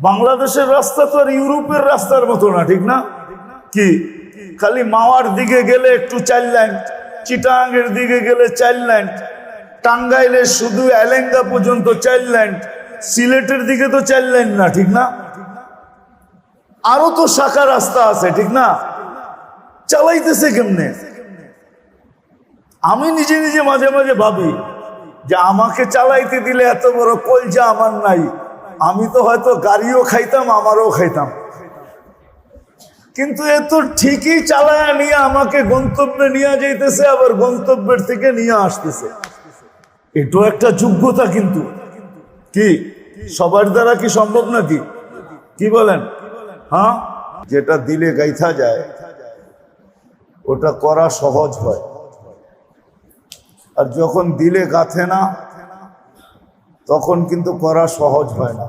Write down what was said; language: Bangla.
বাংলাদেশের রাস্তা তো আর ইউরোপের রাস্তার মতো না, ঠিক না? কি খালি মাওয়ার দিকে গেলে একটু 4 লাইন, চিটাগাংয়ের দিকে গেলে 4 লাইন, টাঙ্গাইলের শুধু এলেঙ্গা পর্যন্ত 4 লাইন, সিলেটের দিকে তো 4 লাইন না, ঠিক না? আরো তো শাখা রাস্তা আছে, ঠিক না? চালাইতেছে কেমনে? আমি নিজে নিজে মাঝে মাঝে ভাবি যে আমাকে চালাইতে দিলে এত বড় কলজা আমার নাই, আমি তো হয়তো গাড়িও খাইতাম, আমারও খাইতাম। কিন্তু এ তো ঠিকই চালায় নিয়ে আমাকে গন্তব্যে নিয়ে যাইতেছে, আবার গন্তব্যের থেকে নিয়ে আসতেছে। এটাও একটা যোগ্যতা। কিন্তু কি সবার দ্বারা কি সম্ভব নাকি? কি বলেন? হ্যাঁ, যেটা দিলে গাইথা যায় ওটা করা সহজ হয়, আর যখন দিলে গাথে না তখন কিন্তু করা সহজ হয় না।